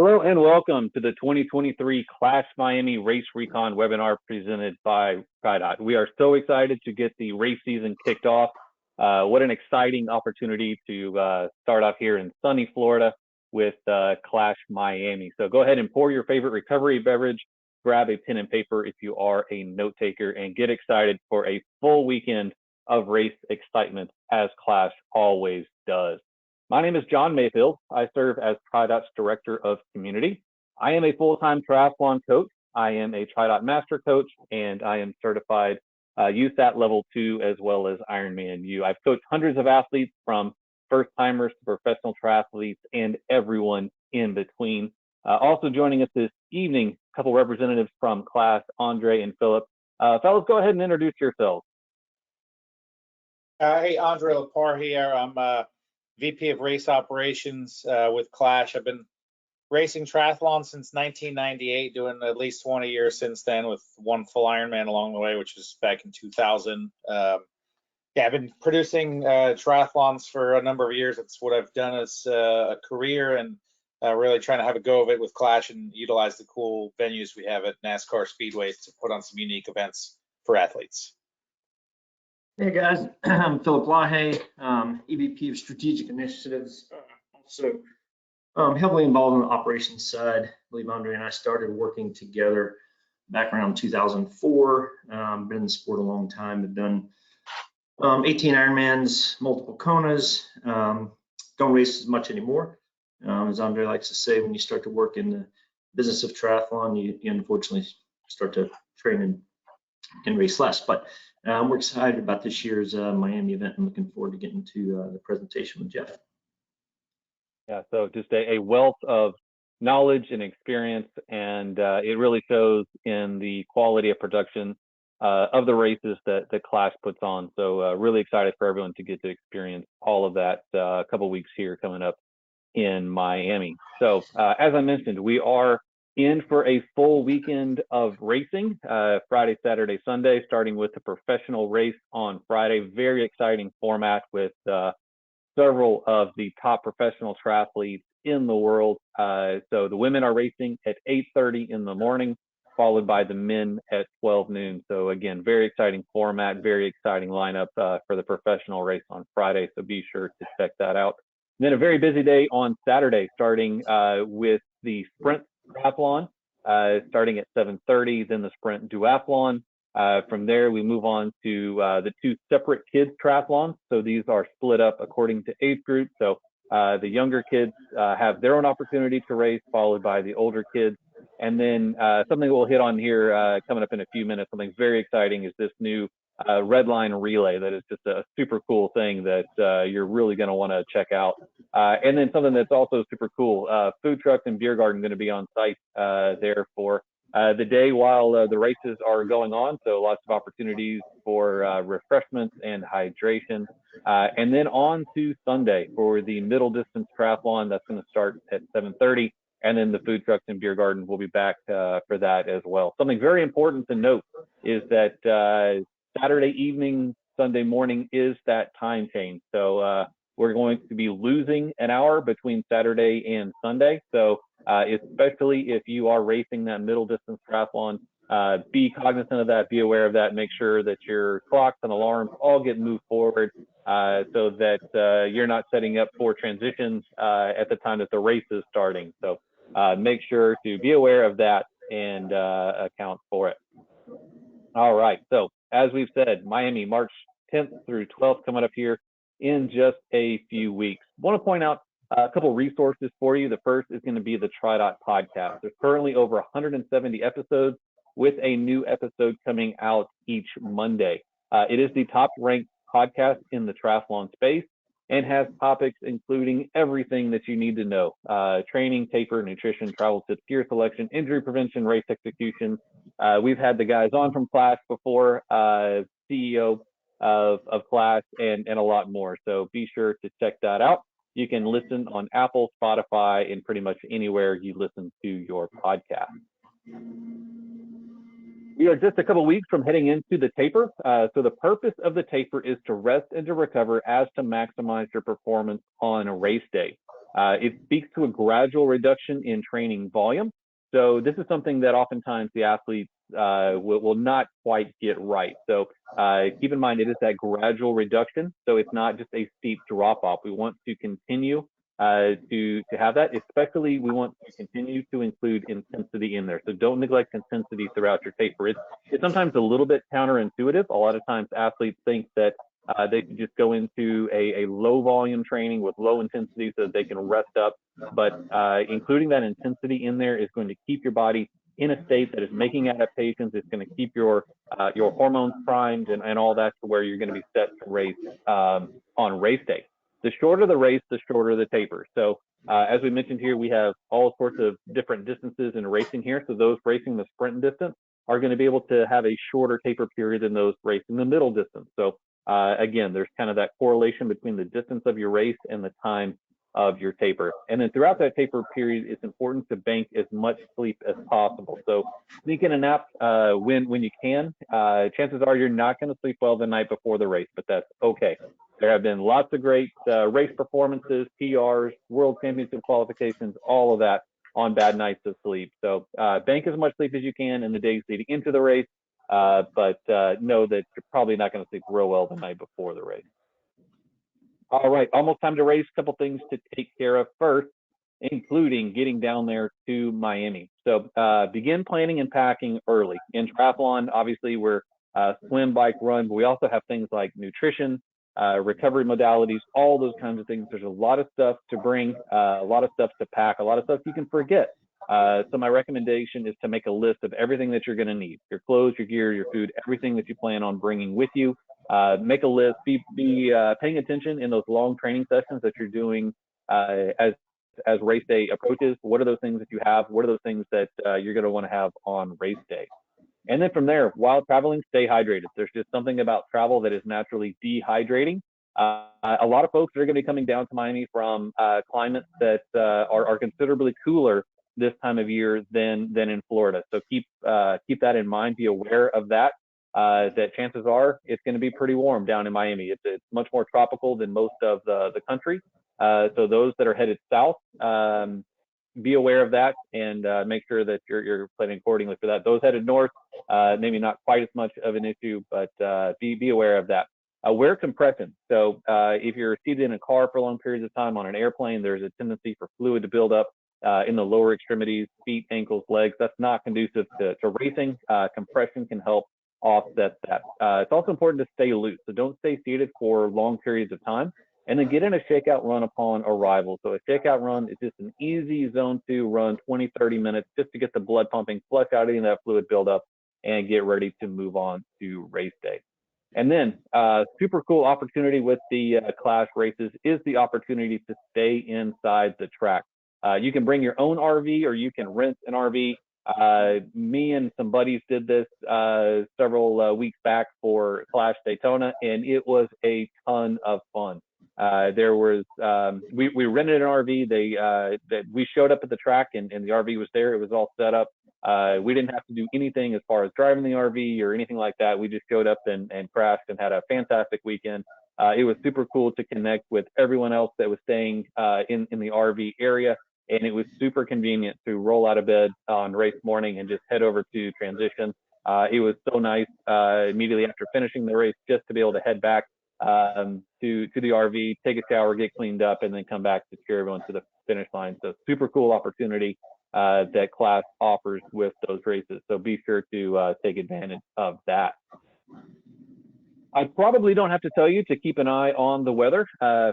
Hello and welcome to the 2023 Clash Miami Race Recon webinar presented by TriDot. We are so excited to get the race season kicked off. What an exciting opportunity to start off here in sunny Florida with Clash Miami. So go ahead and pour your favorite recovery beverage, grab a pen and paper if you are a note taker, and get excited for a full weekend of race excitement as Clash always does. My name is John Mayfield. I serve as TriDot's Director of Community. I am a full-time triathlon coach. I am a TriDot Master Coach, and I am certified USAT Level 2 as well as Ironman U. I've coached hundreds of athletes from first-timers to professional triathletes and everyone in between. Also joining us this evening, a couple representatives from class, Andre and Philip. Fellas, go ahead and introduce yourselves. Hey, Andre Lepar here. I'm VP of Race Operations with Clash. I've been racing triathlon since 1998, doing at least 20 years since then, with one full Ironman along the way, which was back in 2000. I've been producing triathlons for a number of years. That's what I've done as a career, and really trying to have a go of it with Clash and utilize the cool venues we have at NASCAR speedways to put on some unique events for athletes. Hey guys, I'm Philip Lahaye, EVP of Strategic Initiatives, also heavily involved on the operations side. I believe Andre and I started working together back around 2004. Been in the sport a long time. I've done 18 Ironmans, multiple Konas. Don't race as much anymore. As Andre likes to say, when you start to work in the business of triathlon, you unfortunately start to train and race less. But we're excited about this year's Miami event and looking forward to getting to the presentation with Jeff. Yeah, so just a wealth of knowledge and experience, and it really shows in the quality of production of the races that the Clash puts on. So really excited for everyone to get to experience all of that a couple weeks here coming up in Miami. So as I mentioned, we are in for a full weekend of racing, Friday, Saturday, Sunday, starting with the professional race on Friday. Very exciting format with several of the top professional triathletes in the world. So the women are racing at 8:30 in the morning, followed by the men at 12 noon. So again, very exciting format, very exciting lineup for the professional race on Friday. So be sure to check that out. And then a very busy day on Saturday, starting with the sprint triathlon, starting at 7:30, then the sprint duathlon. From there, we move on to the two separate kids triathlons. So these are split up according to age group. So the younger kids have their own opportunity to race, followed by the older kids. And then something we'll hit on here coming up in a few minutes, something very exciting, is this new Redline relay that is just a super cool thing that you're really going to want to check out. And then something that's also super cool, food trucks and beer garden going to be on site there for the day while the races are going on. So lots of opportunities for refreshments and hydration. And then on to Sunday for the middle distance triathlon. That's going to start at 7:30. And then the food trucks and beer garden will be back for that as well. Something very important to note is that Saturday evening, Sunday morning is that time change. So we're going to be losing an hour between Saturday and Sunday. So especially if you are racing that middle distance triathlon, be cognizant of that, be aware of that, make sure that your clocks and alarms all get moved forward so that you're not setting up for transitions at the time that the race is starting. So make sure to be aware of that and account for it. All right, so as we've said, Miami, March 10th through 12th, coming up here in just a few weeks. I want to point out a couple resources for you. The first is going to be the TriDot podcast. There's currently over 170 episodes with a new episode coming out each Monday. It is the top ranked podcast in the triathlon space and has topics including everything that you need to know: training, taper, nutrition, travel tips, gear selection, injury prevention, race execution. We've had the guys on from Clash before, CEO of Clash, and a lot more. So be sure to check that out. You can listen on Apple, Spotify, and pretty much anywhere you listen to your podcast. We are just a couple weeks from heading into the taper. So the purpose of the taper is to rest and to recover as to maximize your performance on a race day. It speaks to a gradual reduction in training volume. So this is something that oftentimes the athletes will not quite get right. So keep in mind, it is that gradual reduction. So it's not just a steep drop off. We want to continue to have that, especially we want to continue to include intensity in there. So don't neglect intensity throughout your taper. It's sometimes a little bit counterintuitive. A lot of times athletes think that they can just go into a low volume training with low intensity so that they can rest up. But including that intensity in there is going to keep your body in a state that is making adaptations. It's going to keep your hormones primed and all that to where you're going to be set to race on race day. The shorter the race, the shorter the taper. So as we mentioned here, we have all sorts of different distances in racing here. So those racing the sprint distance are going to be able to have a shorter taper period than those racing the middle distance. So again, there's kind of that correlation between the distance of your race and the time of your taper. And then throughout that taper period, it's important to bank as much sleep as possible. So sneak in a nap when you can. Chances are you're not going to sleep well the night before the race, but that's okay. There have been lots of great race performances, PRs, world championship qualifications, all of that on bad nights of sleep. So bank as much sleep as you can in the days leading into the race, but know that you're probably not going to sleep real well the night before the race. All right, almost time to race. A couple things to take care of first, including getting down there to Miami. So begin planning and packing early. In triathlon, obviously, we're swim, bike, run, but we also have things like nutrition, recovery modalities, all those kinds of things. There's a lot of stuff to bring, a lot of stuff to pack, a lot of stuff you can forget. So my recommendation is to make a list of everything that you're going to need: your clothes, your gear, your food, everything that you plan on bringing with you. Make a list. Be paying attention in those long training sessions that you're doing as race day approaches. What are those things that you have? What are those things that you're going to want to have on race day? And then from there, while traveling, stay hydrated. There's just something about travel that is naturally dehydrating. A lot of folks are going to be coming down to Miami from climates that are considerably cooler this time of year than in Florida. So keep that in mind. Be aware of that. That chances are it's going to be pretty warm down in Miami. It's much more tropical than most of the country. So those that are headed south, be aware of that and make sure that you're planning accordingly for that. Those headed north, maybe not quite as much of an issue, but be aware of that. Wear compression. So if you're seated in a car for long periods of time on an airplane, there's a tendency for fluid to build up in the lower extremities, feet, ankles, legs. That's not conducive to racing. Compression can help offset that. It's also important to stay loose. So don't stay seated for long periods of time. And then get in a shakeout run upon arrival. So a shakeout run is just an easy zone 2 run, 20, 30 minutes, just to get the blood pumping, flush out any of that fluid buildup, and get ready to move on to race day. And then super cool opportunity with the Clash races is the opportunity to stay inside the track. You can bring your own RV or you can rent an RV. Me and some buddies did this several weeks back for Clash Daytona, and it was a ton of fun. There was we rented an RV. That we showed up at the track and the RV was there. It was all set up. We didn't have to do anything as far as driving the RV or anything like that. We just showed up and crashed and had a fantastic weekend. It was super cool to connect with everyone else that was staying in the RV area, and it was super convenient to roll out of bed on race morning and just head over to transition. It was so nice immediately after finishing the race just to be able to head back to the RV, take a shower, get cleaned up, and then come back to cheer everyone to the finish line. So super cool opportunity that Clash offers with those races. So be sure to take advantage of that. I probably don't have to tell you to keep an eye on the weather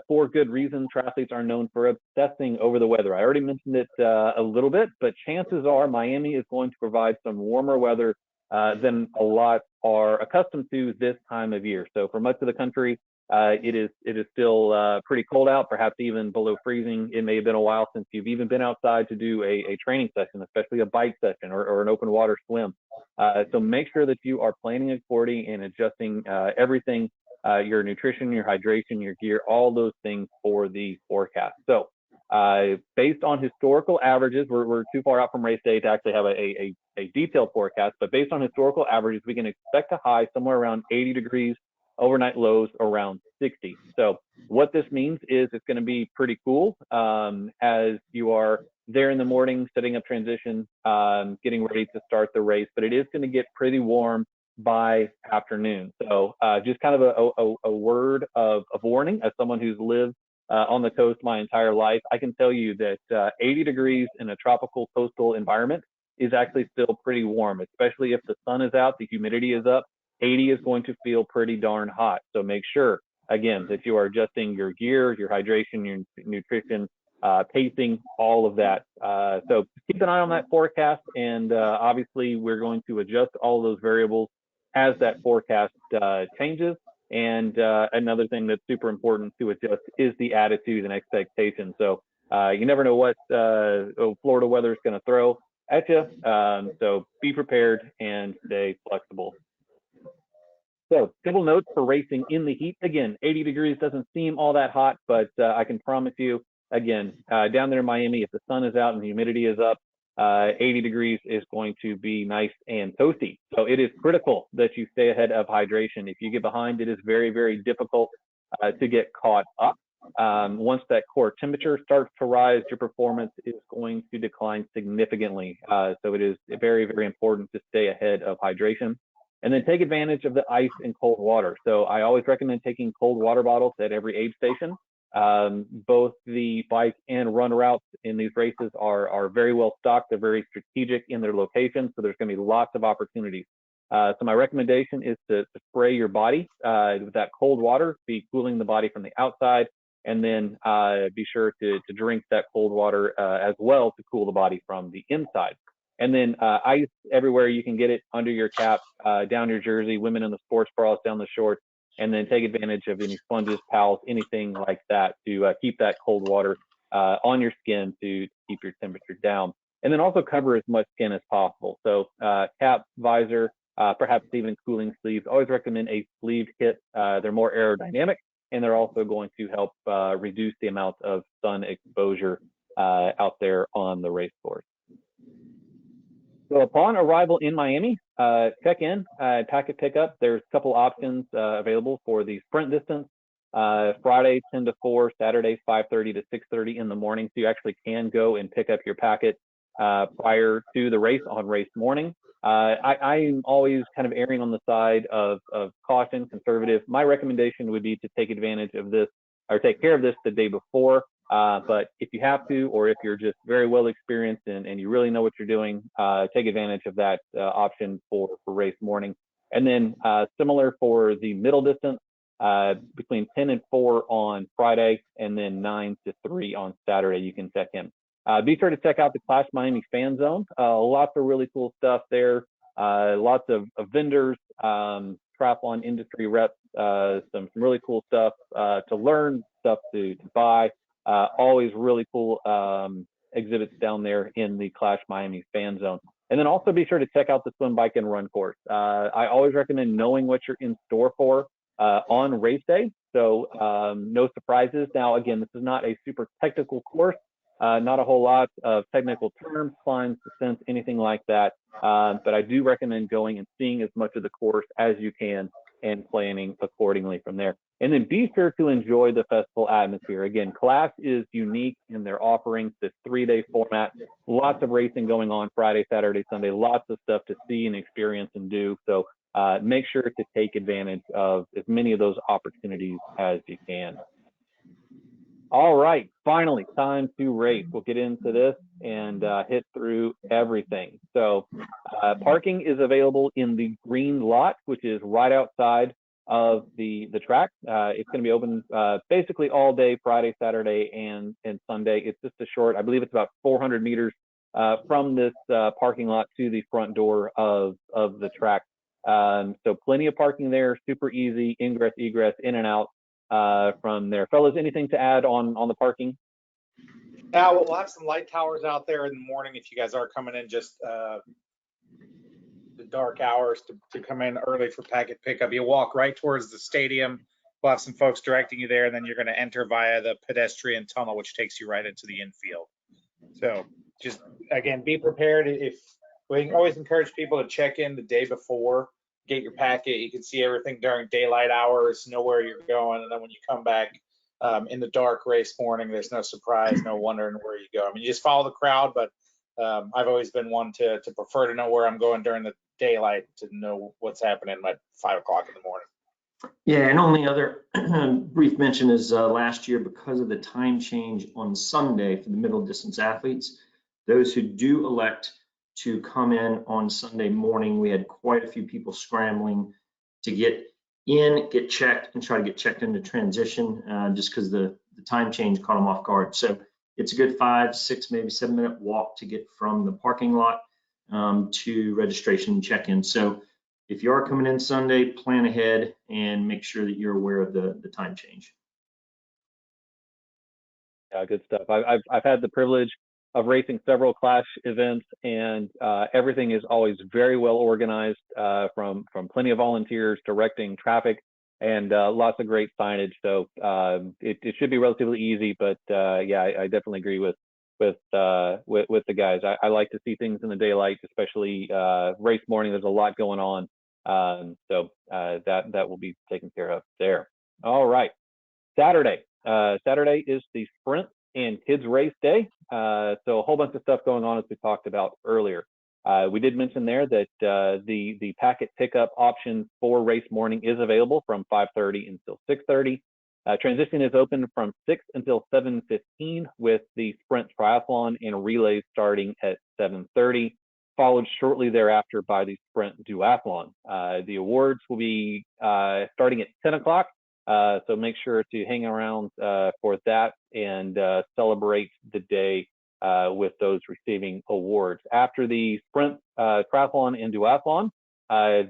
for good reason. Triathletes are known for obsessing over the weather. I already mentioned it a little bit, but chances are Miami is going to provide some warmer weather than a lot are accustomed to this time of year. So for much of the country, it is still pretty cold out, perhaps even below freezing. It may have been a while since you've even been outside to do a training session, especially a bike session or an open water swim. So make sure that you are planning accordingly and adjusting everything, your nutrition, your hydration, your gear, all those things for the forecast. So based on historical averages, we're too far out from race day to actually have a detailed forecast, but based on historical averages, we can expect a high somewhere around 80 degrees overnight lows around 60. So what this means is it's going to be pretty cool as you are there in the morning, setting up transition, getting ready to start the race, but it is going to get pretty warm by afternoon. So just kind of a word of warning as someone who's lived on the coast my entire life, I can tell you that 80 degrees in a tropical coastal environment is actually still pretty warm, especially if the sun is out, the humidity is up. 80 is going to feel pretty darn hot. So make sure, again, that you are adjusting your gear, your hydration, your nutrition, pacing, all of that. So keep an eye on that forecast. And obviously, we're going to adjust all of those variables as that forecast changes. And another thing that's super important to adjust is the attitude and expectation. So you never know what Florida weather is going to throw at you. So be prepared and stay flexible. So simple notes for racing in the heat. Again, 80 degrees doesn't seem all that hot, but I can promise you, again, down there in Miami, if the sun is out and the humidity is up, 80 degrees is going to be nice and toasty. So it is critical that you stay ahead of hydration. If you get behind, it is very, very difficult to get caught up. Once that core temperature starts to rise, your performance is going to decline significantly. So it is very, very important to stay ahead of hydration. And then take advantage of the ice and cold water. So I always recommend taking cold water bottles at every aid station. Both the bike and run routes in these races are very well stocked. They're very strategic in their location. So there's going to be lots of opportunities. So my recommendation is to spray your body with that cold water, be cooling the body from the outside, and then be sure to drink that cold water as well to cool the body from the inside. And then ice everywhere you can get it, under your cap, down your jersey, women in the sports bras, down the shorts, and then take advantage of any sponges, towels, anything like that to keep that cold water on your skin to keep your temperature down. And then also cover as much skin as possible. So cap, visor, perhaps even cooling sleeves. Always recommend a sleeved kit. They're more aerodynamic, and they're also going to help reduce the amount of sun exposure out there on the race course. So upon arrival in Miami, check in, packet pickup. There's a couple options available for the sprint distance. Friday 10 to 4, Saturday 5:30 to 6:30 in the morning. So you actually can go and pick up your packet prior to the race on race morning. I'm always kind of erring on the side of caution, conservative. My recommendation would be to take advantage of this or take care of this the day before. But if you have to, or if you're just very well experienced and you really know what you're doing, take advantage of that option for race morning. And then similar for the middle distance, between 10 and 4 on Friday, and then 9 to 3 on Saturday, you can check in. Be sure to check out the Clash Miami fan zone. Lots of really cool stuff there. Lots of vendors, triathlon industry reps, some really cool stuff to learn, stuff to buy. Always really cool exhibits down there in the Clash Miami fan zone. And then also be sure to check out the swim, bike, and run course. I always recommend knowing what you're in store for on race day. So no surprises. Now, again, this is not a super technical course. Not a whole lot of technical terms, climbs, descents, anything like that. But I do recommend going and seeing as much of the course as you can and planning accordingly from there. And then be sure to enjoy the festival atmosphere. Again, Clash is unique in their offerings, this 3-day format, lots of racing going on Friday, Saturday, Sunday, lots of stuff to see and experience and do. So make sure to take advantage of as many of those opportunities as you can. All right, finally, time to race. We'll get into this and hit through everything. So parking is available in the green lot, which is right outside of the track. It's going to be open basically all day, Friday, Saturday, and Sunday. It's just a short, I believe it's about 400 meters from this parking lot to the front door of the track. So plenty of parking there, super easy, ingress, egress, in and out from there. Fellas, anything to add on the parking? Yeah, we'll have some light towers out there in the morning if you guys are coming in just the dark hours to come in early for packet pickup. You walk right towards the stadium. We'll have some folks directing you there, and then you're going to enter via the pedestrian tunnel, which takes you right into the infield. So just, again, be prepared. If we always encourage people to check in the day before get your packet. You can see everything during daylight hours, know where you're going, and then when you come back in the dark race morning, there's no surprise, no wondering where you go. I mean, you just follow the crowd, but I've always been one to prefer to know where I'm going during the daylight to know what's happening at 5 o'clock in the morning. Yeah, and only other brief mention is last year, because of the time change on Sunday for the middle distance athletes, those who do elect to come in on Sunday morning, we had quite a few people scrambling to get in, get checked, and try to get checked into transition just because the time change caught them off guard. So it's a good 5, 6, maybe 7-minute walk to get from the parking lot to registration and check-in. So if you are coming in Sunday, plan ahead and make sure that you're aware of the time change. Yeah, good stuff. I've had the privilege of racing several Clash events, and everything is always very well organized, from plenty of volunteers directing traffic, and lots of great signage. So it should be relatively easy. But yeah, I definitely agree with the guys. I like to see things in the daylight, especially race morning. There's a lot going on. So that will be taken care of there. All right, Saturday. Saturday is the sprint and kids race day. So a whole bunch of stuff going on, as we talked about earlier. We did mention there that the packet pickup option for race morning is available from 5:30 until 6:30. Transition is open from 6 until 7:15, with the sprint triathlon and relays starting at 7:30. Followed shortly thereafter by the sprint duathlon. The awards will be starting at 10 o'clock, so make sure to hang around for that and celebrate the day with those receiving awards. After the sprint, triathlon, and duathlon,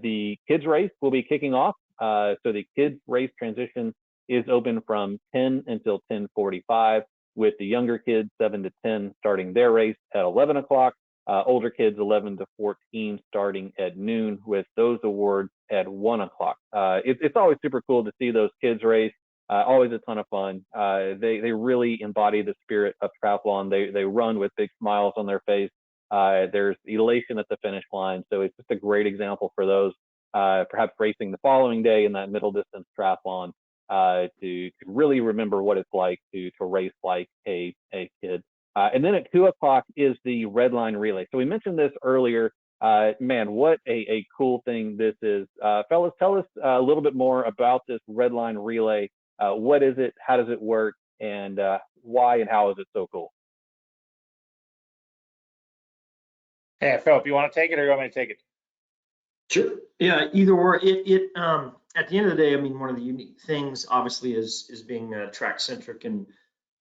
the kids race will be kicking off. So the kids race transition is open from 10 until 10:45, with the younger kids 7 to 10 starting their race at 11 o'clock. Older kids 11 to 14 starting at noon, with those awards at 1 o'clock. It's always super cool to see those kids race. Always a ton of fun. They really embody the spirit of triathlon. They run with big smiles on their face. There's elation at the finish line. So it's just a great example for those perhaps racing the following day in that middle distance triathlon to really remember what it's like to race like a kid. And then at 2 o'clock is the Redline relay. So we mentioned this earlier. Man, what a cool thing this is. Fellas, tell us a little bit more about this Redline relay. What is it? How does it work? And why and how is it so cool? Hey, Philip, you want to take it or you want me to take it? Sure. Yeah, either or. It at the end of the day, I mean, one of the unique things, obviously, is being track centric. And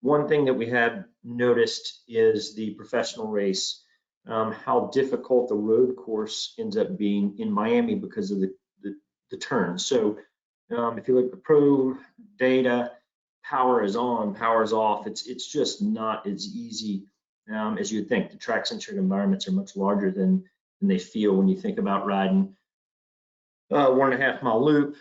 one thing that we had noticed is the professional race, how difficult the road course ends up being in Miami because of the turns. So if you look at the pro data, power is on, power is off. It's just not as easy as you'd think. The track centric environments are much larger than they feel when you think about riding 1.5 mile loop.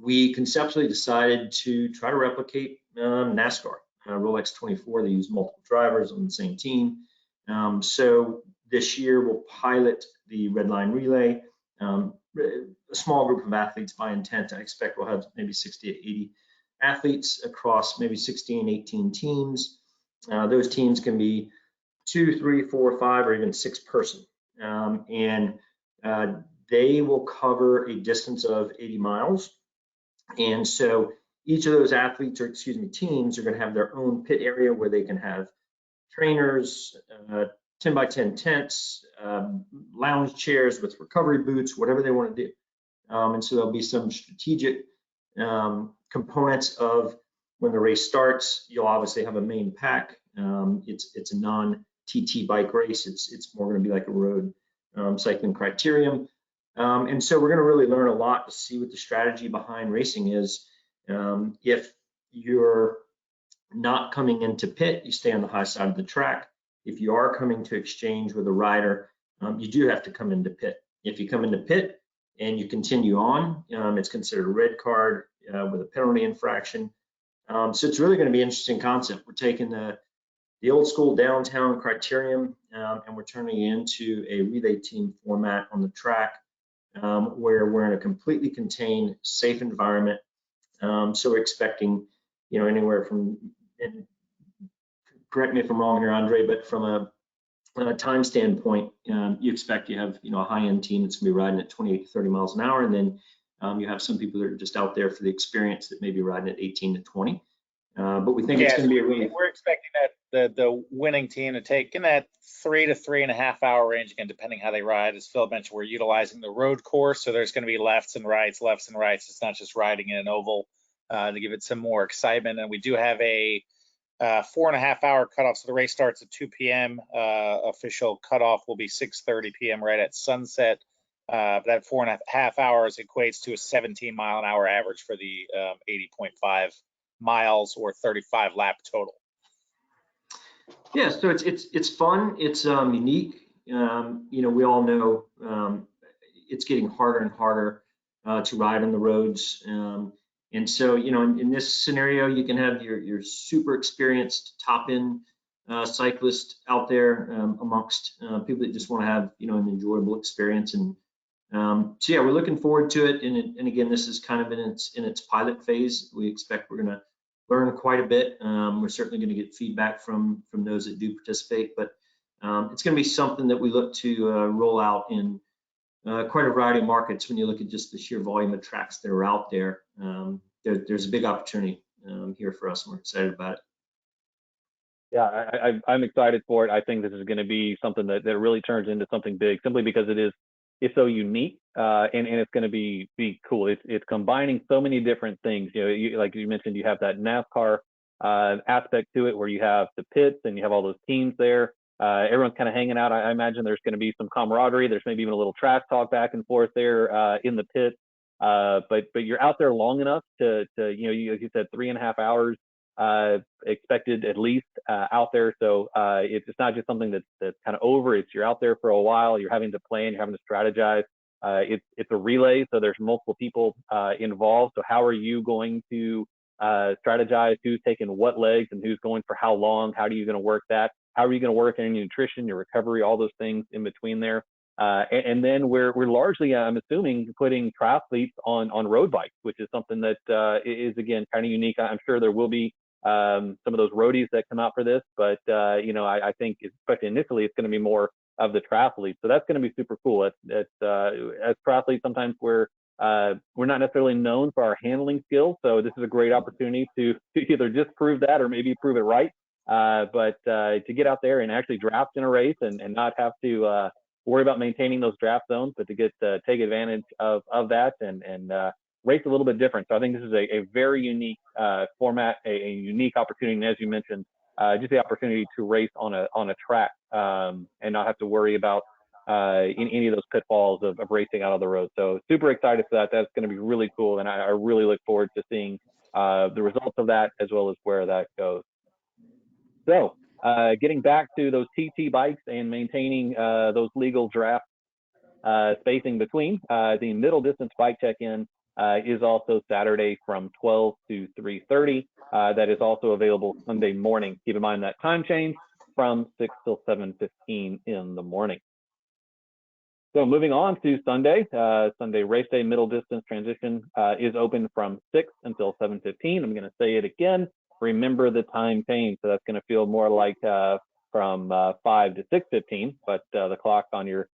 We conceptually decided to try to replicate NASCAR. Rolex 24, they use multiple drivers on the same team. So this year we'll pilot the Redline relay. A small group of athletes by intent. I expect we'll have maybe 60 to 80 athletes across maybe 16, 18 teams. Those teams can be 2, 3, 4, 5, or even 6 person. And they will cover a distance of 80 miles. And so each of those athletes, or excuse me, teams, are going to have their own pit area where they can have trainers, 10 by 10 tents, lounge chairs with recovery boots, whatever they want to do. And so there'll be some strategic components of when the race starts. You'll obviously have a main pack. It's a non-TT bike race. It's more going to be like a road cycling criterium. And so we're going to really learn a lot to see what the strategy behind racing is. If you're not coming into pit, you stay on the high side of the track. If you are coming to exchange with a rider, you do have to come into pit. If you come into pit and you continue on, it's considered a red card with a penalty infraction. So it's really going to be an interesting concept. We're taking the old school downtown criterium and we're turning it into a relay team format on the track. where we're in a completely contained, safe environment. So we're expecting, anywhere from, and correct me if I'm wrong here, Andre, but from a time standpoint, you expect you have, a high-end team that's gonna be riding at 28 to 30 miles an hour, and then you have some people that are just out there for the experience that may be riding at 18 to 20. But we think it's going to be a really. We're expecting that the winning team to take in that 3 to 3.5 hour range, again, depending how they ride. As Phil mentioned, we're utilizing the road course, so there's going to be lefts and rights. It's not just riding in an oval to give it some more excitement. And we do have a 4.5 hour cutoff. So the race starts at 2 p.m. Official cutoff will be 6:30 p.m. right at sunset. That 4.5 hours equates to a 17-mile-an-hour average for the 80.5 miles or 35 lap total. Yeah, so it's fun. It's unique. We all know it's getting harder and harder to ride on the roads. And so, in this scenario, you can have your super experienced top-end cyclist out there amongst people that just want to have, an enjoyable experience. And so, yeah, we're looking forward to it. And again, this is kind of in its pilot phase. We expect we're going to learn quite a bit. We're certainly going to get feedback from those that do participate, but it's going to be something that we look to roll out in quite a variety of markets. When you look at just the sheer volume of tracks that are out there, there's a big opportunity here for us, and we're excited about it. Yeah, I'm excited for it. I think this is going to be something that really turns into something big, simply because it's so unique, and it's going to be cool. It's combining so many different things. Like you mentioned, you have that NASCAR aspect to it, where you have the pits and you have all those teams there. Everyone's kind of hanging out. I imagine there's going to be some camaraderie. There's maybe even a little trash talk back and forth there in the pit. But you're out there long enough to as you said, 3.5 hours expected at least out there. So it's not just something that's kind of over. You're out there for a while. You're having to plan. You're having to strategize. It's a relay, so there's multiple people involved. So how are you going to strategize who's taking what legs and who's going for how long? How are you going to work that? How are you going to work in your nutrition, your recovery, all those things in between there? And then we're largely, I'm assuming, putting triathletes on road bikes, which is something that is, again, kind of unique. I'm sure there will be some of those roadies that come out for this, but I think, especially initially, it's going to be more of the triathletes. So that's going to be super cool. As triathletes, sometimes we're not necessarily known for our handling skills, so this is a great opportunity to either just prove that or maybe prove it right. But to get out there and actually draft in a race and not have to worry about maintaining those draft zones, but to get take advantage of that and race a little bit different. So I think this is a very unique format, a unique opportunity, and as you mentioned, just the opportunity to race on a track and not have to worry about any of those pitfalls of racing out of the road. So super excited for that. That's going to be really cool, and I really look forward to seeing the results of that as well as where that goes. So getting back to those TT bikes and maintaining those legal draft spacing between, the middle distance bike check-in is also Saturday from 12 to 3:30. That is also available Sunday morning. Keep in mind that time change from 6 till 7:15 in the morning. So moving on to Sunday, Sunday race day middle distance transition is open from 6 until 7:15. I'm going to say it again. Remember the time change, so that's going to feel more like from 5 to 6:15, but the clock on your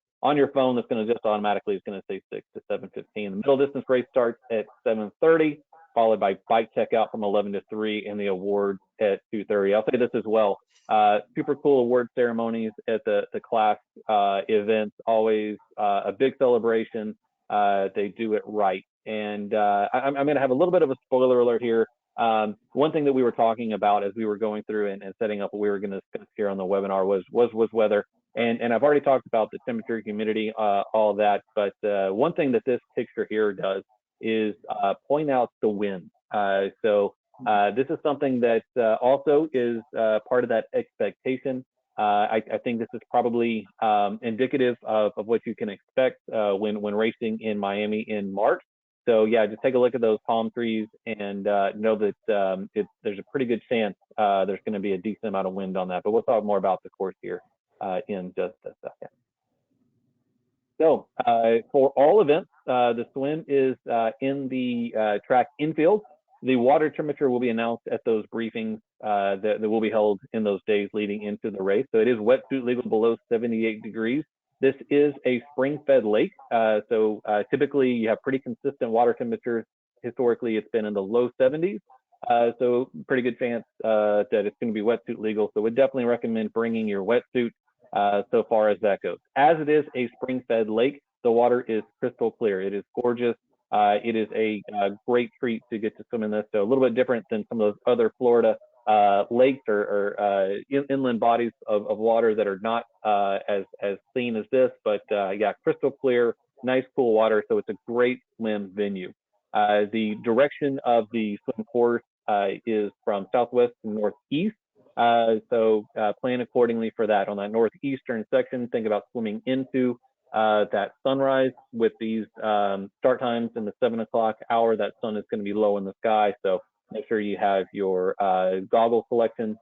phone that's going to just automatically is going to say 6 to 7:15. The middle distance race starts at 7:30, followed by bike checkout from 11 to 3, and the awards at 2:30. I'll say this as well. Super cool award ceremonies at the class events. Always a big celebration. They do it right, and I'm going to have a little bit of a spoiler alert here. One thing that we were talking about as we were going through and setting up what we were going to discuss here on the webinar was weather. And I've already talked about the temperature, humidity, all of that. But one thing that this picture here does is point out the wind. So this is something that also is part of that expectation. I think this is probably indicative of what you can expect when racing in Miami in March. So yeah, just take a look at those palm trees and know that there's a pretty good chance there's going to be a decent amount of wind on that. But we'll talk more about the course here in just a second. So for all events, the swim is in the track infield. The water temperature will be announced at those briefings that will be held in those days leading into the race. So it is wetsuit legal below 78 degrees. This is a spring-fed lake, so typically you have pretty consistent water temperatures. Historically, it's been in the low 70s, so pretty good chance that it's going to be wetsuit legal. So we definitely recommend bringing your wetsuit so far as that goes. As it is a spring-fed lake, the water is crystal clear. It is gorgeous. It is a great treat to get to swim in this. So a little bit different than some of those other Florida lakes or inland bodies of water that are not as clean as this. But yeah, crystal clear, nice cool water. So it's a great swim venue. The direction of the swim course is from southwest to northeast. So plan accordingly for that. On that northeastern section, think about swimming into that sunrise with these start times in the 7 o'clock hour. That sun is going to be low in the sky. So make sure you have your goggle selection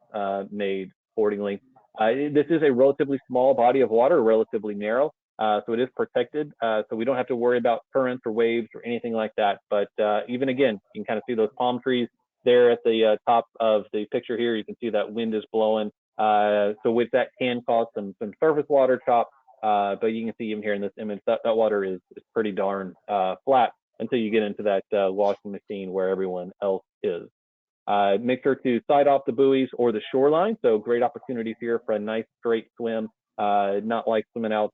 made accordingly. This is a relatively small body of water, relatively narrow. So it is protected. So we don't have to worry about currents or waves or anything like that. But even again, you can kind of see those palm trees there at the top of the picture here. You can see that wind is blowing. So with that can cause some surface water chop, but you can see even here in this image that water is pretty darn flat until you get into that washing machine where everyone else is. Make sure to side off the buoys or the shoreline. So great opportunities here for a nice straight swim. Not like swimming out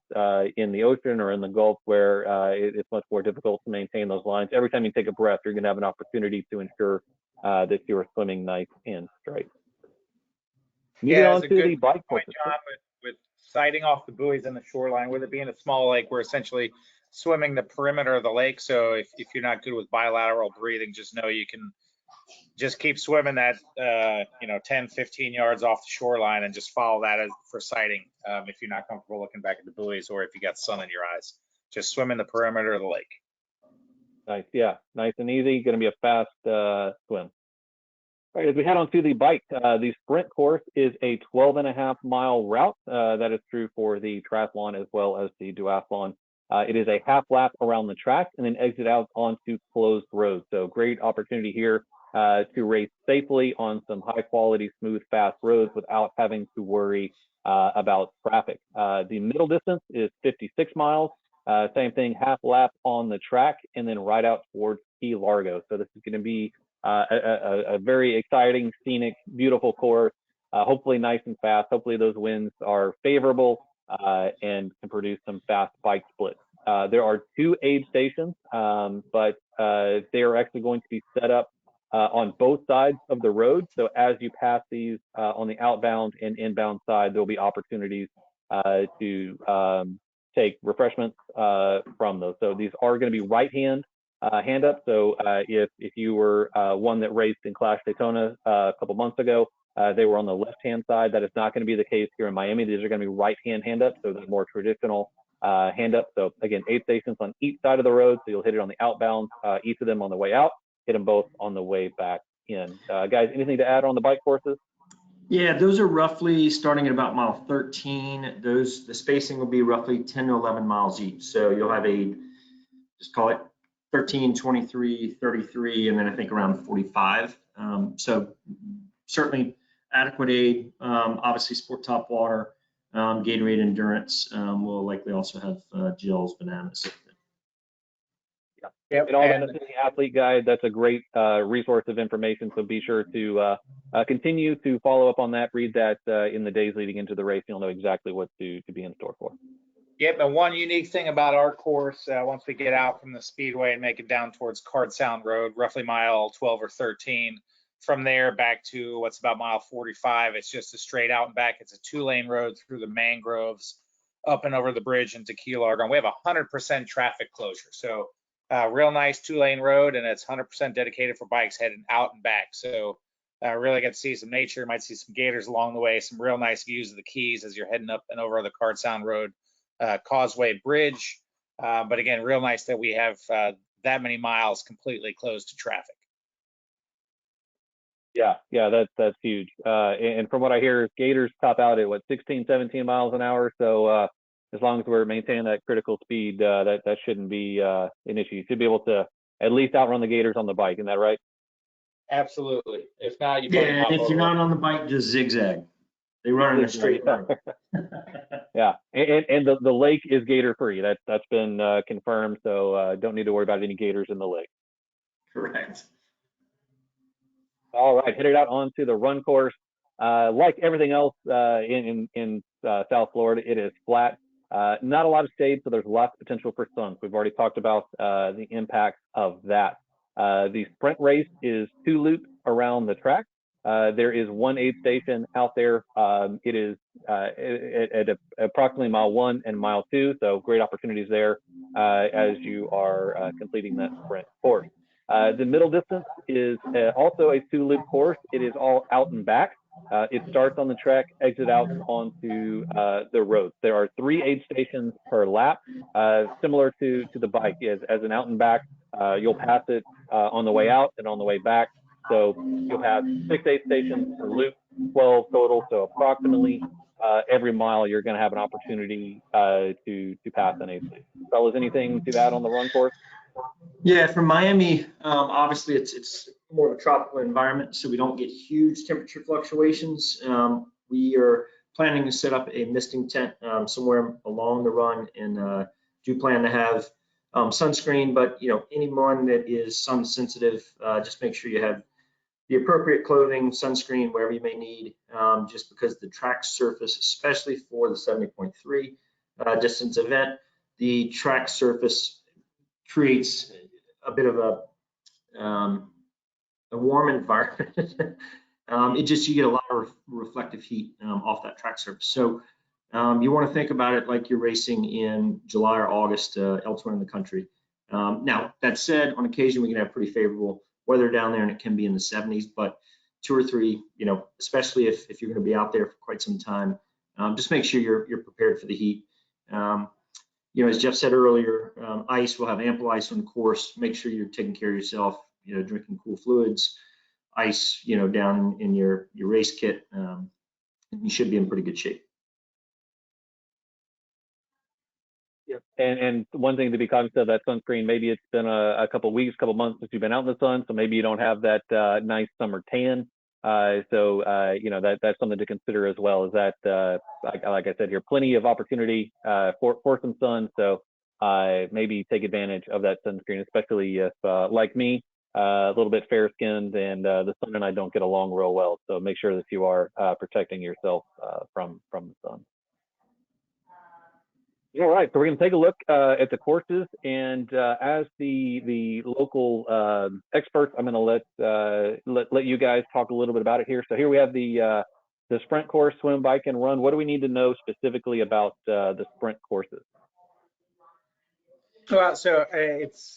in the ocean or in the Gulf where it's much more difficult to maintain those lines. Every time you take a breath, you're going to have an opportunity to ensure that you are swimming nice and straight. Moving on to the bike courses. John, with sighting off the buoys in the shoreline, with it being a small lake, we're essentially swimming the perimeter of the lake. So if you're not good with bilateral breathing, just know you can just keep swimming that 10, 15 yards off the shoreline and just follow that for sighting if you're not comfortable looking back at the buoys or if you got sun in your eyes. Just swim in the perimeter of the lake. Nice, yeah, nice and easy. Going to be a fast swim. All right, as we head on to the bike, the sprint course is a 12.5-mile route. That is true for the triathlon as well as the duathlon. It is a half lap around the track and then exit out onto closed roads. So great opportunity here to race safely on some high quality, smooth, fast roads without having to worry about traffic. The middle distance is 56 miles. Same thing, half lap on the track and then right out towards Key Largo. So this is going to be a very exciting, scenic, beautiful course. Hopefully nice and fast. Hopefully those winds are favorable and can produce some fast bike splits. There are 2 aid stations, but they are actually going to be set up on both sides of the road. So as you pass these on the outbound and inbound side, there'll be opportunities to take refreshments from those. So these are going to be right hand up. So if you were one that raced in Clash Daytona a couple months ago, they were on the left-hand side. That is not going to be the case here in Miami. These are going to be right-hand hand-up, so they're more traditional hand-up. So again, 8 stations on each side of the road. So you'll hit it on the outbound, each of them on the way out, hit them both on the way back in. Guys, anything to add on the bike courses? Yeah, those are roughly starting at about mile 13. The spacing will be roughly 10 to 11 miles each. So you'll have just call it 13, 23, 33, and then I think around 45. So certainly adequate aid. Obviously sport top water, Gatorade Endurance. We'll likely also have gels, bananas. Yep. And all that's in the athlete guide. That's a great resource of information. So be sure to continue to follow up on that. Read that in the days leading into the race. You'll know exactly what to be in store for. Yep, and one unique thing about our course, once we get out from the speedway and make it down towards Card Sound Road, roughly mile 12 or 13, from there back to what's about mile 45, it's just a straight out and back. It's a 2-lane road through the mangroves, up and over the bridge into Key Largo. And we have 100% traffic closure. So real nice 2-lane road, and it's 100% dedicated for bikes heading out and back. So really get to see some nature. Might see some gators along the way, some real nice views of the Keys as you're heading up and over the Card Sound Road Causeway Bridge. But again, real nice that we have that many miles completely closed to traffic. Yeah, that's huge. And from what I hear, gators top out at 16, 17 miles an hour. So as long as we're maintaining that critical speed, that shouldn't be an issue. You should be able to at least outrun the gators on the bike. Isn't that right? Absolutely. If not, you Yeah, probably hop and if you're over. not on the bike, just zigzag. They run in a straight line. Yeah, and the lake is gator free. That's been confirmed, so don't need to worry about any gators in the lake. Correct. All right, hit it out onto the run course. Like everything else in South Florida, it is flat. Not a lot of shade, so there's lots of potential for sun. We've already talked about the impact of that. The sprint race is 2 loops around the track. There is one aid station out there. It is at approximately mile 1 and mile 2, so great opportunities there as you are completing that sprint course. The middle distance is also a 2 loop course. It is all out and back. It starts on the track, exit out onto the road. There are 3 aid stations per lap, similar to the bike. As an out and back, you'll pass it on the way out and on the way back. So you'll have 6 aid stations per loop, 12 total. So approximately every mile, you're going to have an opportunity to pass an aid station. Fellas, anything to add on the run course? Yeah, from Miami, obviously it's more of a tropical environment, so we don't get huge temperature fluctuations. We are planning to set up a misting tent somewhere along the run, and do plan to have sunscreen. But anyone that is sun sensitive, just make sure you have the appropriate clothing, sunscreen, wherever you may need, just because the track surface, especially for the 70.3 distance event, the track surface creates a bit of a warm environment. You get a lot of reflective heat off that track surface. So you want to think about it like you're racing in July or August elsewhere in the country. Now, that said, on occasion we can have pretty favorable weather down there, and it can be in the 70s, but 2 or 3, especially if you're going to be out there for quite some time, just make sure you're prepared for the heat. As Jeff said earlier, ice, we'll have ample ice on the course. Make sure you're taking care of yourself, drinking cool fluids, ice, down in your race kit. You should be in pretty good shape. Yep. And one thing to be cognizant of, that sunscreen, maybe it's been a couple of weeks, couple of months since you've been out in the sun, so maybe you don't have that nice summer tan. So that's something to consider as well. Is that like I said here, plenty of opportunity for some sun. So maybe take advantage of that sunscreen, especially if like me, a little bit fair skinned, and the sun and I don't get along real well. So make sure that you are protecting yourself from the sun. All right, so we're going to take a look at the courses, and as the local experts, I'm going to let you guys talk a little bit about it here. So here we have the sprint course, swim, bike, and run. What do we need to know specifically about the sprint courses? Well, so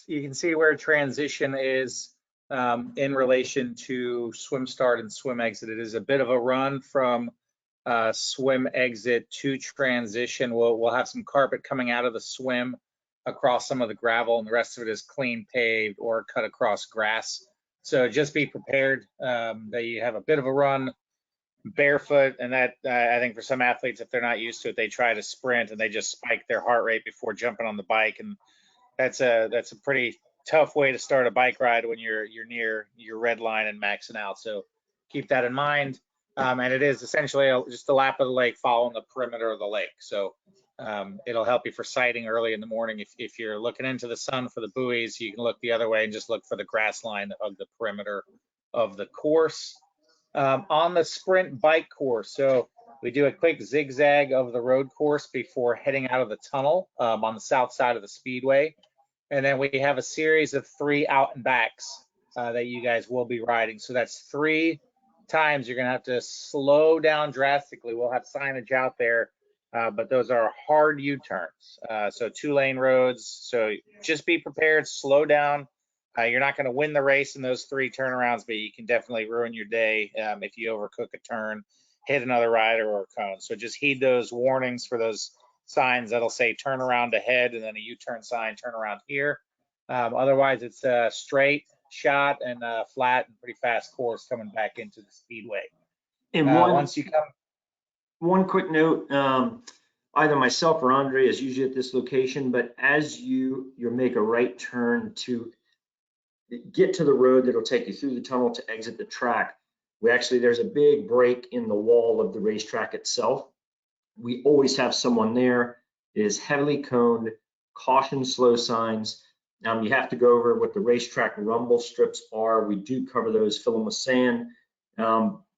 you can see where transition is in relation to swim start and swim exit. It is a bit of a run from swim exit to transition. We'll have some carpet coming out of the swim across some of the gravel, and the rest of it is clean paved or cut across grass. So just be prepared that you have a bit of a run barefoot, and that I think for some athletes, if they're not used to it, they try to sprint and they just spike their heart rate before jumping on the bike, and that's a pretty tough way to start a bike ride when you're near your red line and maxing out. So keep that in mind. And it is essentially just a lap of the lake following the perimeter of the lake. So it'll help you for sighting early in the morning. If you're looking into the sun for the buoys, you can look the other way and just look for the grass line of the perimeter of the course. On the sprint bike course, so we do a quick zigzag of the road course before heading out of the tunnel on the south side of the speedway. And then we have a series of 3 out and backs that you guys will be riding. So that's 3 times you're going to have to slow down drastically. We'll have signage out there, but those are hard U-turns. So 2-lane roads. So just be prepared, slow down. You're not going to win the race in those 3 turnarounds, but you can definitely ruin your day if you overcook a turn, hit another rider or a cone. So just heed those warnings for those signs that'll say turn around ahead, and then a U-turn sign, turn around here. Otherwise, it's a straight shot and a flat and pretty fast course coming back into the speedway. And once you come. One quick note, Either myself or Andre is usually at this location, but as you make a right turn to get to the road that'll take you through the tunnel to exit the track, there's a big break in the wall of the racetrack itself. We always have someone there. It is heavily coned, caution slow signs. You have to go over what the racetrack rumble strips are. We do cover those, fill them with sand.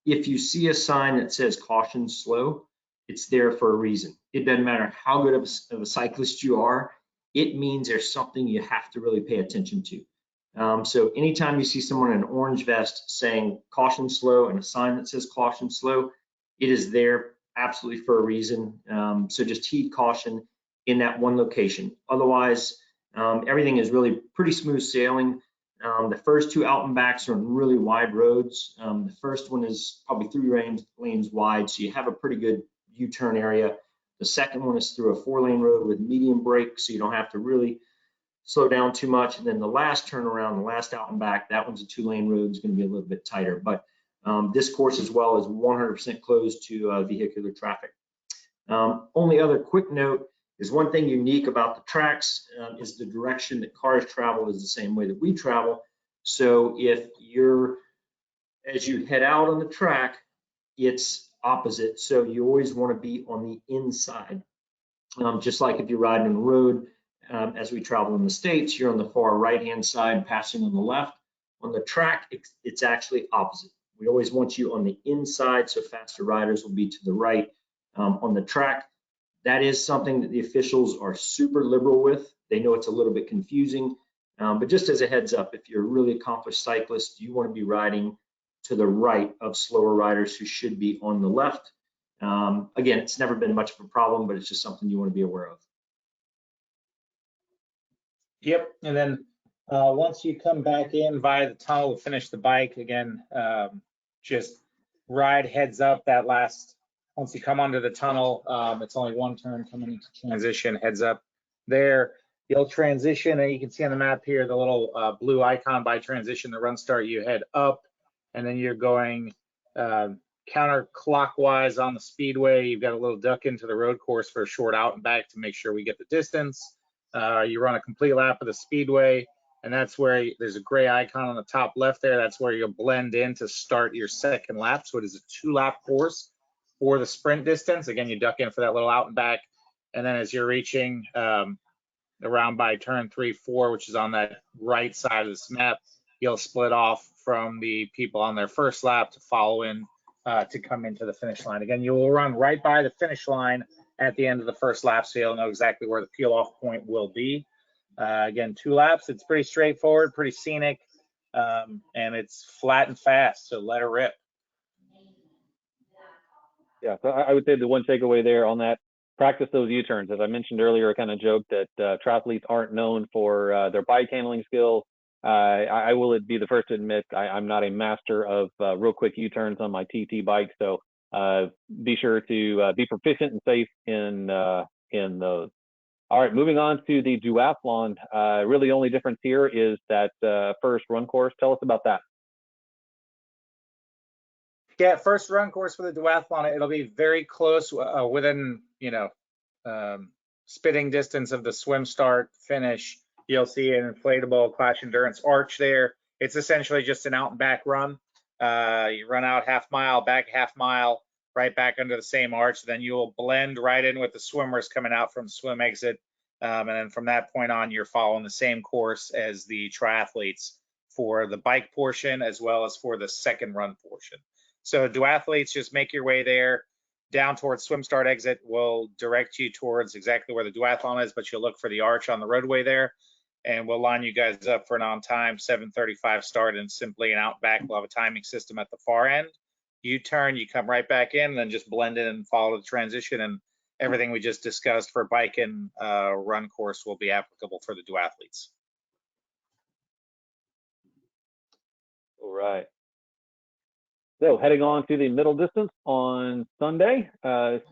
If you see a sign that says caution slow, it's there for a reason. It doesn't matter how good of a cyclist you are. It means there's something you have to really pay attention to. So anytime you see someone in an orange vest saying caution slow and a sign that says caution slow, it is there absolutely for a reason. So just heed caution in that one location. Otherwise, everything is really pretty smooth sailing. The first two out and backs are on really wide roads. The first one is probably 3 lanes wide, so you have a pretty good U-turn area. The second one is through a 4-lane road with medium brake, so you don't have to really slow down too much. And then the last turnaround, the last out and back, that one's a 2-lane road, is going to be a little bit tighter. But this course as well is 100% closed to vehicular traffic. Only other quick note is one thing unique about the tracks is the direction that cars travel is the same way that we travel. So if as you head out on the track, it's opposite. So you always want to be on the inside. Just like if you're riding on the road, as we travel in the States, you're on the far right-hand side, passing on the left. On the track, it's actually opposite. We always want you on the inside, so faster riders will be to the right. On the track, that is something that the officials are super liberal with. They know it's a little bit confusing, but just as a heads up, if you're a really accomplished cyclist, you want to be riding to the right of slower riders who should be on the left. Again, it's never been much of a problem, but it's just something you want to be aware of. Yep, and then once you come back in via the tunnel to finish the bike, again, just ride heads up that last, once you come onto the tunnel, it's only one turn coming into transition, heads up there. You'll transition, and you can see on the map here, the little blue icon by transition, the run start, you head up, and then you're going counterclockwise on the speedway. You've got a little duck into the road course for a short out and back to make sure we get the distance. You run a complete lap of the speedway, and that's where there's a gray icon on the top left there. That's where you'll blend in to start your second lap. So it is a 2-lap course for the sprint distance. Again, you duck in for that little out and back, and then as you're reaching around by turn 3, 4, which is on that right side of this map, you'll split off from the people on their first lap to follow in to come into the finish line. Again, you will run right by the finish line at the end of the first lap, so you'll know exactly where the peel-off point will be. Again, 2 laps. It's pretty straightforward, pretty scenic, and it's flat and fast, so let her rip. Yeah, so I would say the one takeaway there on that, practice those U-turns. As I mentioned earlier, I kind of joked that triathletes aren't known for their bike handling skills. I will be the first to admit I'm not a master of real quick U-turns on my TT bike, so be sure to be proficient and safe in those. All right, moving on to the duathlon. Really, the only difference here is that first run course. Tell us about that. Yeah, first run course for the duathlon. It'll be very close, within spitting distance of the swim start finish. You'll see an inflatable Clash Endurance arch there. It's essentially just an out and back run. You run out half mile, back half mile, right back under the same arch. Then you will blend right in with the swimmers coming out from swim exit. And then from that point on, you're following the same course as the triathletes for the bike portion as well as for the second run portion. So duathletes, just make your way there. Down towards swim start exit will direct you towards exactly where the duathlon is, but you'll look for the arch on the roadway there, and we'll line you guys up for an on-time 7:35 start, and simply an out back. We'll have a timing system at the far end. You turn, you come right back in, and then just blend in and follow the transition, and everything we just discussed for bike and run course will be applicable for the duathletes. All right. So heading on to the middle distance on Sunday,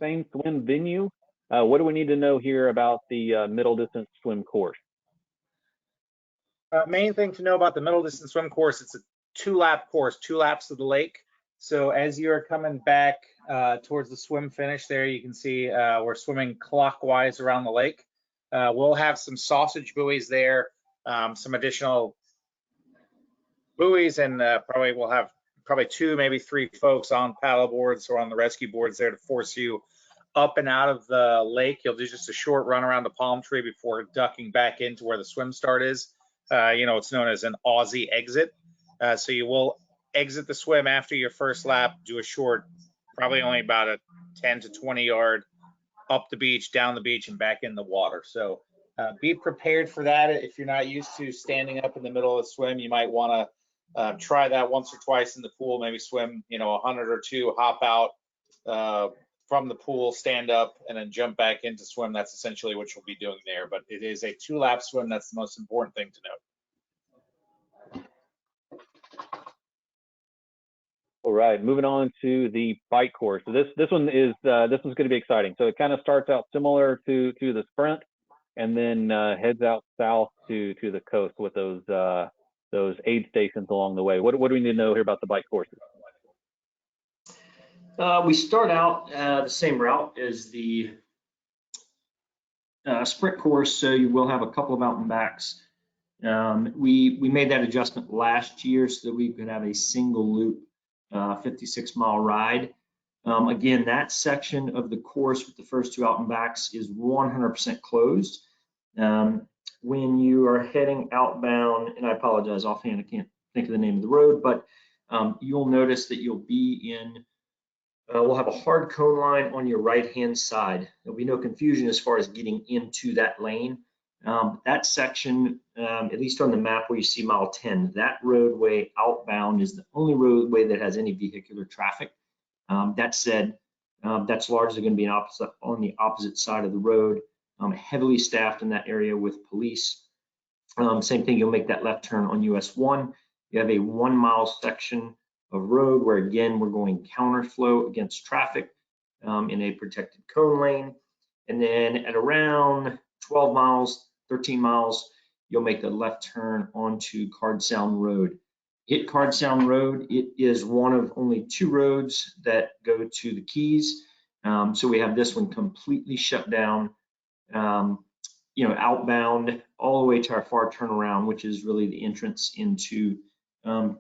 same swim venue. What do we need to know here about the middle distance swim course? Main thing to know about the middle distance swim course, it's a 2-lap course, 2 laps of the lake. So as you're coming back towards the swim finish there, you can see we're swimming clockwise around the lake. We'll have some sausage buoys there, some additional buoys, and probably we'll have 2, maybe 3 folks on paddle boards or on the rescue boards there to force you up and out of the lake. You'll do just a short run around the palm tree before ducking back into where the swim start is. You know, it's known as an Aussie exit. So you will exit the swim after your first lap, do a short, probably only about a 10 to 20 yard up the beach, down the beach, and back in the water. So be prepared for that. If you're not used to standing up in the middle of the swim, you might want to try that once or twice in the pool, maybe swim, you know, 100 or 2, hop out from the pool, stand up, and then jump back into swim. That's essentially what you'll be doing there. But it is a 2-lap swim. That's the most important thing to note. All right, moving on to the bike course. So this one's going to be exciting. So it kind of starts out similar to the sprint, and then heads out south to the coast with those aid stations along the way. What do we need to know here about the bike courses? We start out the same route as the sprint course, so you will have a couple of out and backs. We made that adjustment last year so that we could have a single loop 56-mile ride. Again, that section of the course with the first 2 out and backs is 100% closed. When you are heading outbound, and I apologize offhand, I can't think of the name of the road, but you'll notice that you'll be in, we'll have a hard cone line on your right-hand side. There'll be no confusion as far as getting into that lane. That section, at least on the map where you see mile 10, that roadway outbound is the only roadway that has any vehicular traffic. That said, that's largely going to be on the opposite side of the road, heavily staffed in that area with police. Same thing, you'll make that left turn on US 1. You have a 1-mile section of road where, again, we're going counterflow against traffic in a protected cone lane. And then at around 12 miles, 13 miles, you'll make the left turn onto Card Sound Road. Hit Card Sound Road, it is one of only 2 roads that go to the Keys. So we have this one completely shut down, you know, outbound all the way to our far turnaround, which is really the entrance into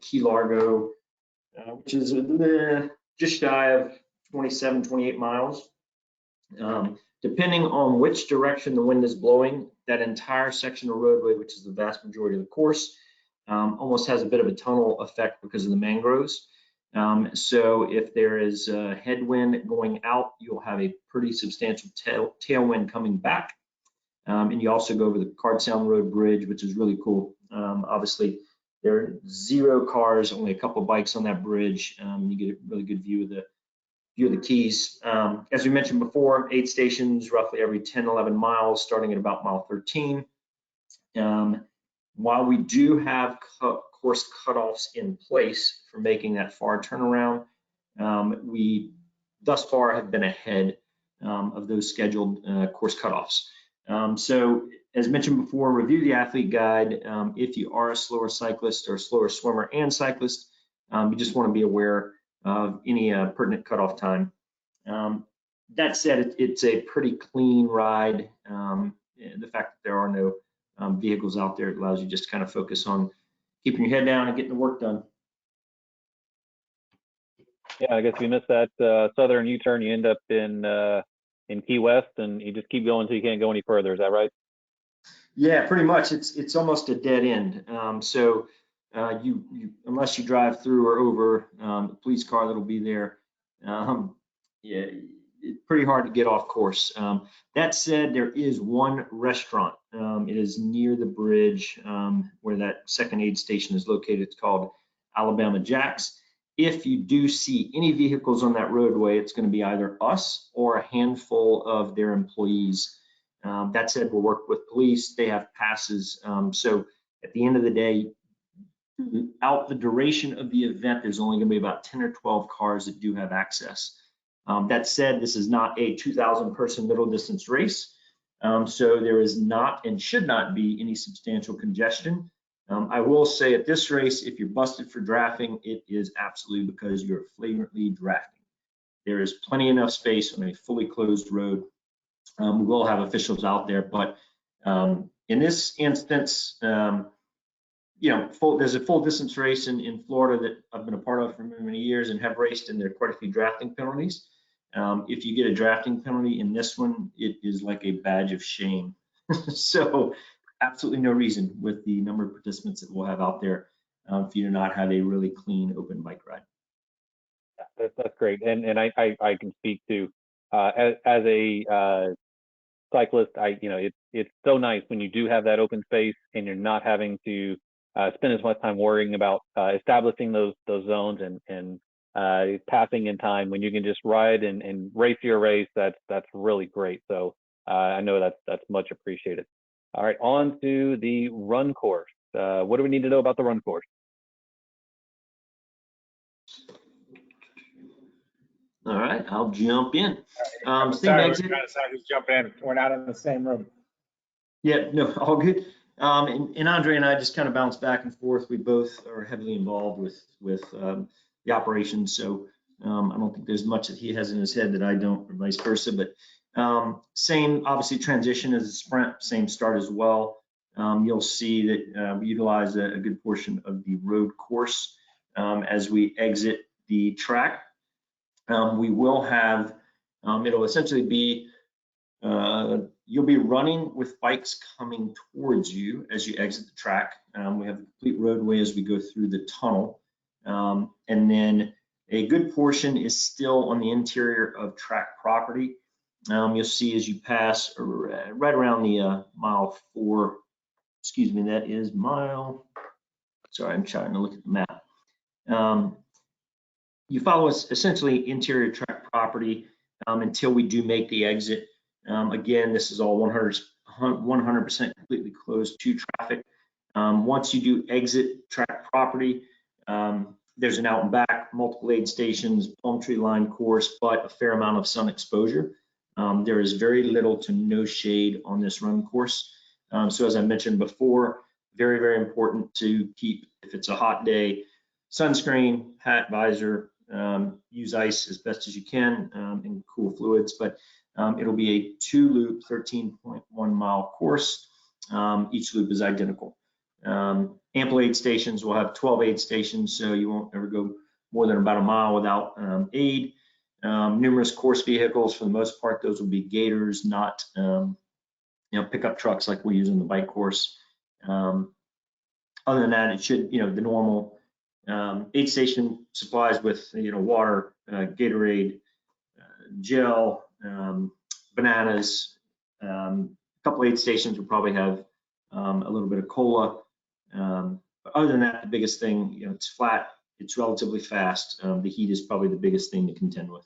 Key Largo, which is just shy of 27, 28 miles. Depending on which direction the wind is blowing, that entire section of roadway, which is the vast majority of the course, almost has a bit of a tunnel effect because of the mangroves. So if there is a headwind going out, you'll have a pretty substantial tailwind coming back. And you also go over the Card Sound Road Bridge, which is really cool. Obviously, there are 0 cars, only a couple of bikes on that bridge. You get a really good view of the Keys. As we mentioned before, 8 stations roughly every 10, 11 miles, starting at about mile 13. While we do have course cutoffs in place for making that far turnaround, we thus far have been ahead of those scheduled course cutoffs. So as mentioned before, review the athlete guide. If you are a slower cyclist or a slower swimmer and cyclist, you just want to be aware of any pertinent cutoff time. That said, it's a pretty clean ride. The fact that there are no vehicles out there, it allows you just to kind of focus on keeping your head down and getting the work done. Yeah, I guess we missed that southern U-turn. You end up in Key West, and you just keep going until you can't go any further. Is that right? Yeah, pretty much. It's almost a dead end. So you unless you drive through or over the police car that'll be there, yeah, it's pretty hard to get off course. That said, there is one restaurant. It is near the bridge where that second aid station is located. It's called Alabama Jack's. If you do see any vehicles on that roadway, it's going to be either us or a handful of their employees. That said, we'll work with police. They have passes. So at the end of the day, out the duration of the event, there's only going to be about 10 or 12 cars that do have access. That said, this is not a 2,000 person middle distance race. So there is not and should not be any substantial congestion. I will say at this race, if you're busted for drafting, it is absolutely because you're flagrantly drafting. There is plenty enough space on a fully closed road. We will have officials out there, but in this instance, there's a full distance race in Florida that I've been a part of for many, many years and have raced, and there are quite a few drafting penalties. If you get a drafting penalty in this one, it is like a badge of shame. So absolutely no reason with the number of participants that we'll have out there for you to not have a really clean open bike ride. Yeah, that's great. And I can speak to as a cyclist, it's so nice when you do have that open space and you're not having to spend as much time worrying about establishing those zones and passing in time when you can just ride and race your race. That's really great. So I know that's much appreciated. All right, on to the run course. What do we need to know about the run course? All right, I'll jump in. Sorry, we're trying to decide who's jumping in. We're not in the same room. Yeah, no, all good. And Andre and I just kind of bounce back and forth. We both are heavily involved with the operations, so I don't think there's much that he has in his head that I don't, or vice versa. But same, obviously, transition as a sprint, same start as well. You'll see that we utilize a good portion of the road course as we exit the track. We will have, it'll essentially be, you'll be running with bikes coming towards you as you exit the track. We have a complete roadway as we go through the tunnel. And then a good portion is still on the interior of track property. You'll see as you pass right around the mile 4, excuse me, that is mile, sorry, I'm trying to look at the map. You follow us essentially interior track property until we do make the exit. Again, this is all 100% completely closed to traffic. Once you do exit track property, there's an out and back, multiple aid stations, palm tree line course, but a fair amount of sun exposure. There is very little to no shade on this run course. So as I mentioned before, very, very important to keep, if it's a hot day, sunscreen, hat, visor, use ice as best as you can and cool fluids, but it'll be a 2-loop 13.1 mile course. Each loop is identical. Ample aid stations will have 12 aid stations, so you won't ever go more than about a mile without aid. Numerous course vehicles, for the most part, those will be gators, not pickup trucks like we use on the bike course. Other than that, it should, the normal aid station supplies with, water, Gatorade, gel, bananas. A couple aid stations will probably have a little bit of cola. But other than that, the biggest thing, it's flat, it's relatively fast. The heat is probably the biggest thing to contend with.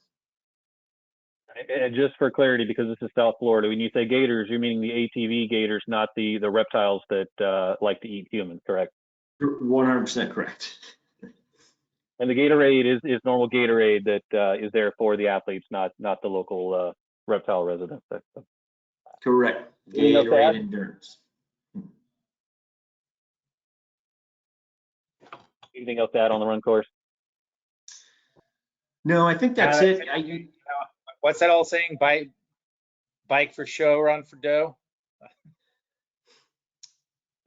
And just for clarity, because this is South Florida, when you say gators, you're meaning the ATV gators, not the reptiles that like to eat humans, correct? 100% correct. And the Gatorade is normal Gatorade that is there for the athletes, not the local reptile residents. Correct. Gatorade endurance. Anything else to add on the run course? No, I think that's it. What's that old saying? Bike for show, run for dough.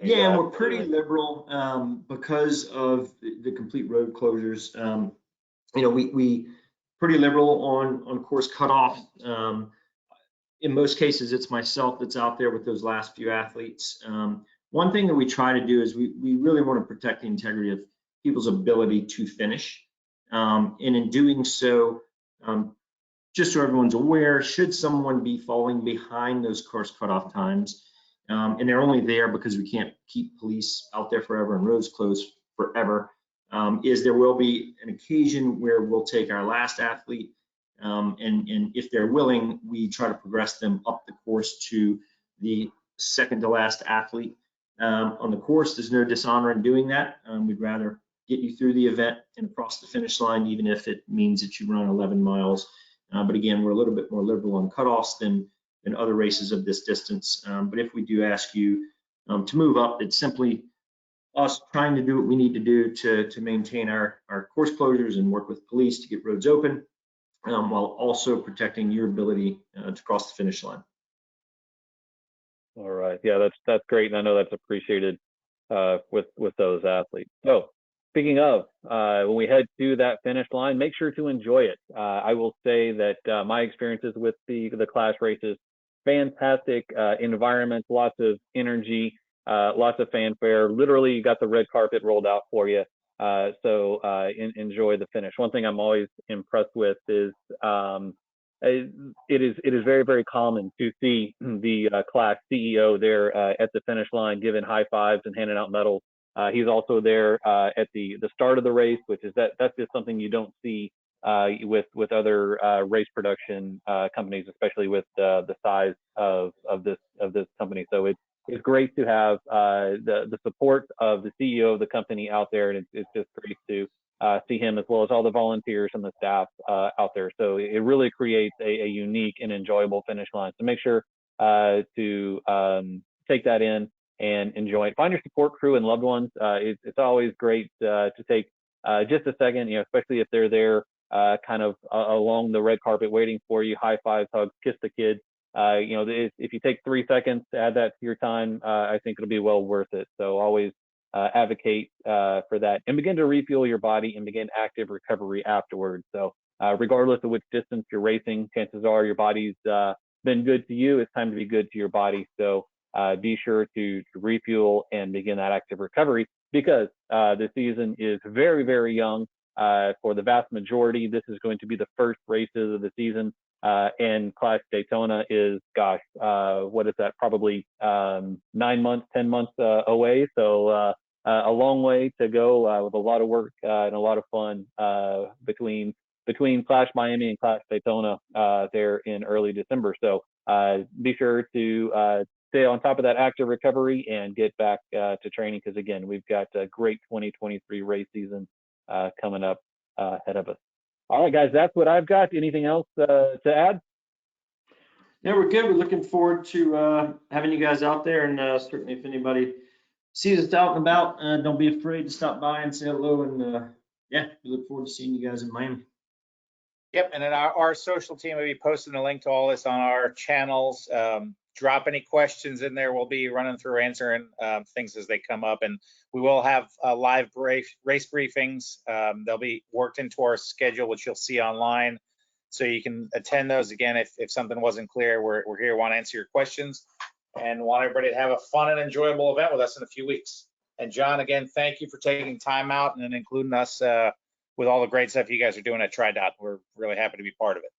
Yeah, and we're pretty liberal because of the complete road closures. We pretty liberal on course cutoff. In most cases, it's myself that's out there with those last few athletes. One thing that we try to do is we really want to protect the integrity of people's ability to finish. And in doing so, just so everyone's aware, should someone be falling behind those course cutoff times, and they're only there because we can't keep police out there forever and roads closed forever, is there will be an occasion where we'll take our last athlete, and if they're willing, we try to progress them up the course to the second to last athlete. On the course, there's no dishonor in doing that. We'd rather get you through the event and across the finish line, even if it means that you run 11 miles. But again, we're a little bit more liberal on cutoffs than other races of this distance. But if we do ask you to move up, it's simply us trying to do what we need to do to maintain our course closures and work with police to get roads open, while also protecting your ability to cross the finish line. All right. Yeah, that's great, and I know that's appreciated with those athletes. So speaking of, when we head to that finish line, make sure to enjoy it. I will say that my experiences with the clash races, fantastic environment, lots of energy, lots of fanfare. Literally, you got the red carpet rolled out for you. So enjoy the finish. One thing I'm always impressed with is it is very, very common to see the class CEO there at the finish line giving high fives and handing out medals. He's also there at the start of the race, which is that's just something you don't see with other race production companies, especially with the size of this company. So it's great to have the support of the CEO of the company out there, and it's just great to see him as well as all the volunteers and the staff out there. So it really creates a unique and enjoyable finish line. So make sure to take that in and enjoy it. Find your support crew and loved ones. It's always great to take just a second, especially if they're there kind of along the red carpet waiting for you, high fives, hugs, kiss the kid. If you take 3 seconds to add that to your time, I think it'll be well worth it. So always advocate for that, and begin to refuel your body and begin active recovery afterwards. So regardless of which distance you're racing, chances are your body's been good to you. It's time to be good to your body. So be sure to refuel and begin that active recovery, because the season is very, very young. For the vast majority, this is going to be the first races of the season. And Clash Daytona is, what is that? Probably 9 months, 10 months away. So a long way to go with a lot of work and a lot of fun between Clash Miami and Clash Daytona there in early December. So be sure to stay on top of that active recovery and get back to training, because again, we've got a great 2023 race season coming up ahead of us. All right, guys, that's what I've got. Anything else to add? Yeah, we're good. We're looking forward to having you guys out there, and certainly if anybody sees us out and about, don't be afraid to stop by and say hello. And yeah, we look forward to seeing you guys in Miami. Yep, and then our social team will be posting a link to all this on our channels. Drop any questions in there. We'll be running through answering things as they come up, and we will have live race briefings. They'll be worked into our schedule, which you'll see online, so you can attend those. Again, if something wasn't clear, we're here, want to answer your questions, and want everybody to have a fun and enjoyable event with us in a few weeks. And John, again, thank you for taking time out and including us with all the great stuff you guys are doing at TriDot. We're really happy to be part of it.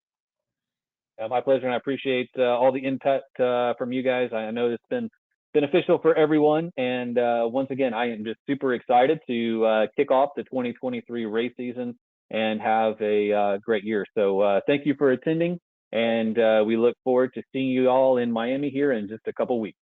My pleasure, and I appreciate all the input from you guys. I know it's been beneficial for everyone, and once again, I am just super excited to kick off the 2023 race season and have a great year. So thank you for attending, and we look forward to seeing you all in Miami here in just a couple weeks.